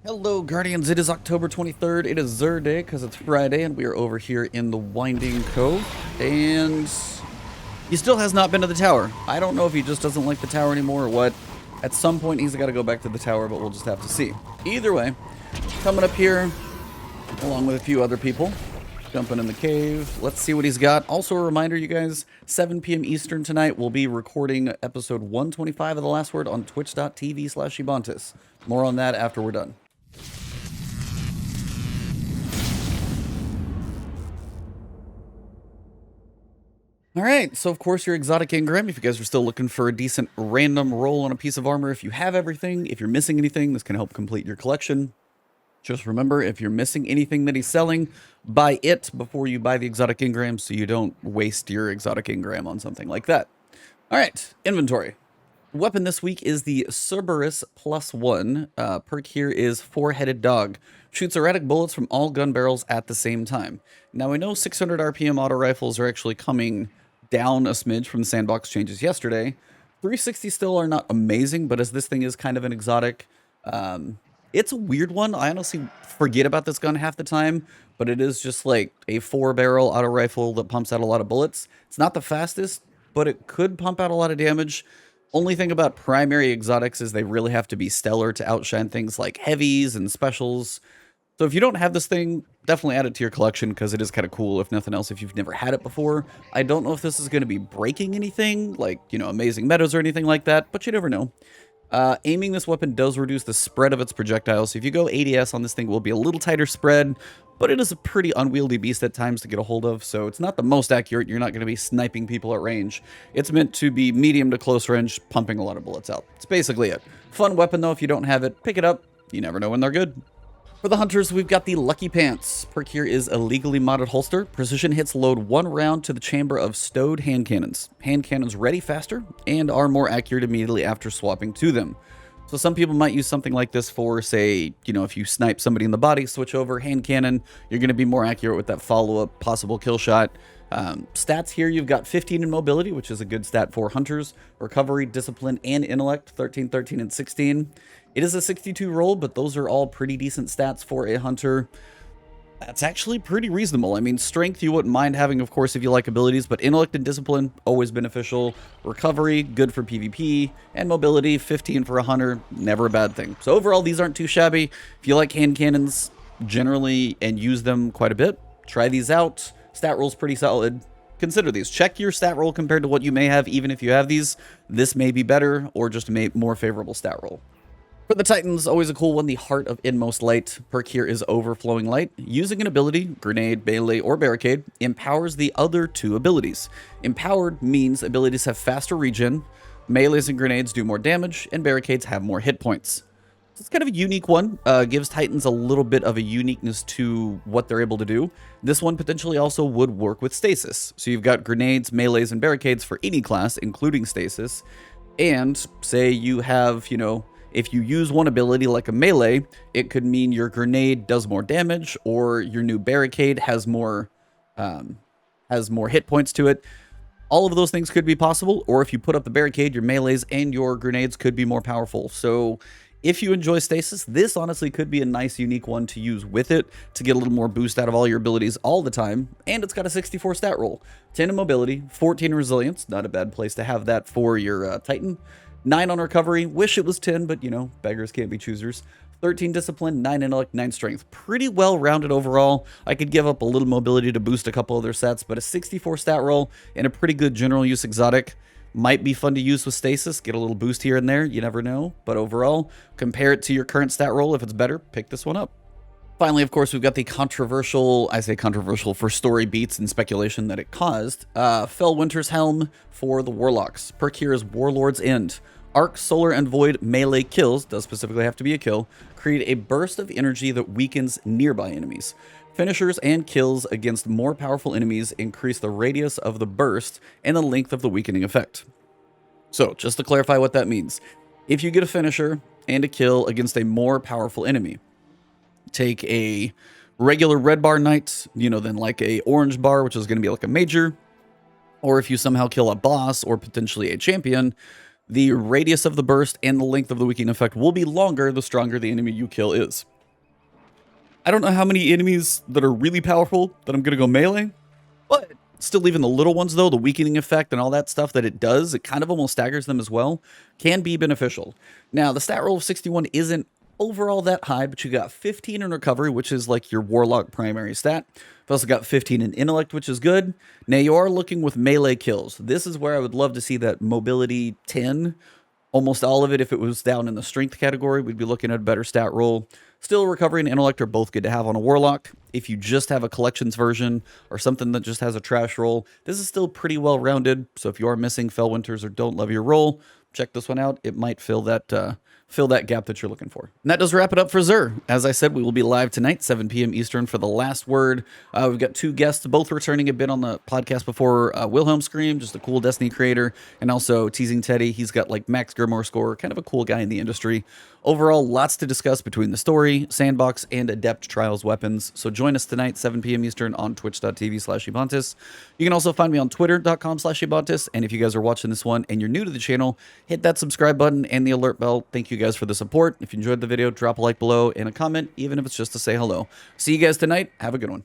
Hello, Guardians. It is October 23rd. It is Zer Day because it's Friday, and we are over here in the Winding Cove. And he still has not been to the tower. I don't know if he just doesn't like the tower anymore or what. At some point, he's got to go back to the tower, but we'll just have to see. Either way, coming up here, along with a few other people, jumping in the cave. Let's see what he's got. Also, a reminder, you guys, 7 p.m. Eastern tonight, we'll be recording episode 125 of The Last Word on twitch.tv/Ebontis. More on that after we're done. Alright, so of course your exotic engram, if you guys are still looking for a decent random roll on a piece of armor, if you have everything, if you're missing anything, this can help complete your collection. Just remember, if you're missing anything that he's selling, buy it before you buy the exotic engram so you don't waste your exotic engram on something like that. Alright, inventory. Weapon this week is the Cerberus+1. Perk here is Four-Headed Dog. Shoots erratic bullets from all gun barrels at the same time. Now I know 600 RPM auto rifles are actually coming down a smidge from the sandbox changes yesterday. 360 still are not amazing, but as this thing is kind of an exotic, it's a weird one. I honestly forget about this gun half the time, but it is just like a 4-barrel auto rifle that pumps out a lot of bullets. It's not the fastest, but it could pump out a lot of damage. Only thing about primary exotics is they really have to be stellar to outshine things like heavies and specials. So if you don't have this thing, definitely add it to your collection because it is kind of cool, if nothing else, if you've never had it before. I don't know if this is going to be breaking anything, like, you know, amazing metas or anything like that, but you never know. Aiming this weapon does reduce the spread of its projectiles, so if you go ADS on this thing, it will be a little tighter spread, but it is a pretty unwieldy beast at times to get a hold of, so it's not the most accurate. You're not going to be sniping people at range. It's meant to be medium to close range, pumping a lot of bullets out. That's basically it. Fun weapon, though. If you don't have it, pick it up. You never know when they're good. For the hunters, we've got the Lucky Pants. Perk here is a legally modded holster. Precision hits load 1 round to the chamber of stowed hand cannons. Hand cannons ready faster and are more accurate immediately after swapping to them. So some people might use something like this for, say, you know, if you snipe somebody in the body, switch over hand cannon, you're going to be more accurate with that follow-up possible kill shot. Stats here, you've got 15 in mobility, which is a good stat for hunters. Recovery, discipline, and intellect, 13, 13, and 16. It is a 62 roll, but those are all pretty decent stats for a hunter. That's actually pretty reasonable. I mean, strength you wouldn't mind having, of course, if you like abilities, but intellect and discipline, always beneficial. Recovery, good for PvP. And mobility, 15 for a hunter, never a bad thing. So overall, these aren't too shabby. If you like hand cannons generally and use them quite a bit, try these out. Stat roll's pretty solid. Consider these. Check your stat roll compared to what you may have, even if you have these. This may be better, or just a more favorable stat roll. For the Titans, always a cool one, the Heart of Inmost Light. Perk here is Overflowing Light. Using an ability, grenade, melee, or barricade, empowers the other 2 abilities. Empowered means abilities have faster regen, melees and grenades do more damage, and barricades have more hit points. So it's kind of a unique one. Gives Titans a little bit of a uniqueness to what they're able to do. This one potentially also would work with stasis. So you've got grenades, melees, and barricades for any class, including stasis. And say you have, you know, if you use one ability like a melee, it could mean your grenade does more damage, or your new barricade has more hit points to it. All of those things could be possible, or if you put up the barricade, your melees and your grenades could be more powerful. So if you enjoy stasis, this honestly could be a nice, unique one to use with it to get a little more boost out of all your abilities all the time. And it's got a 64 stat roll, 10 in mobility, 14 in resilience. Not a bad place to have that for your Titan. 9 on recovery, wish it was 10, but you know, beggars can't be choosers. 13 discipline, 9 intellect, 9 strength. Pretty well rounded overall. I could give up a little mobility to boost a couple other sets, but a 64 stat roll and a pretty good general use exotic might be fun to use with stasis. Get a little boost here and there, you never know. But overall, compare it to your current stat roll. If it's better, pick this one up. Finally, of course, we've got the controversial, I say controversial for story beats and speculation that it caused, Felwinter's Helm for the Warlocks. Perk here is Warlord's End. Arc, Solar, and Void melee kills, does specifically have to be a kill, create a burst of energy that weakens nearby enemies. Finishers and kills against more powerful enemies increase the radius of the burst and the length of the weakening effect. So, just to clarify what that means, if you get a finisher and a kill against a more powerful enemy, take a regular red bar knight, you know, then like a orange bar, which is going to be like a major, or if you somehow kill a boss or potentially a champion, the radius of the burst and the length of the weakening effect will be longer the stronger the enemy you kill is. I don't know how many enemies that are really powerful that I'm going to go melee, but still even the little ones though, the weakening effect and all that stuff that it does, it kind of almost staggers them as well, can be beneficial. Now, the stat roll of 61 isn't overall that high, but you got 15 in recovery, which is like your Warlock primary stat. You've also got 15 in intellect, which is good. Now, you are looking with melee kills. This is where I would love to see that mobility 10. Almost all of it, if it was down in the strength category, we'd be looking at a better stat roll. Still, recovery and intellect are both good to have on a warlock. If you just have a collections version or something that just has a trash roll, this is still pretty well rounded. So if you are missing Felwinters or don't love your roll, check this one out. It might fill that gap that you're looking for. And that does wrap it up for Xur. As I said, we will be live tonight, 7 p.m. Eastern, for the last word. We've got two guests, both returning, have been on the podcast before. Wilhelm Scream, just a cool Destiny creator, and also Teasing Teddy. He's got like max Grimoire score, kind of a cool guy in the industry. Overall, lots to discuss between the story, sandbox, and adept trials weapons. So join us tonight, 7 p.m. Eastern, on twitch.tv/Ebontis. You can also find me on twitter.com/Ebontis. And if you guys are watching this one and you're new to the channel, hit that subscribe button and the alert bell. Thank you guys for the support. If you enjoyed the video, drop a like below and a comment, even if it's just to say hello. See you guys tonight. Have a good one.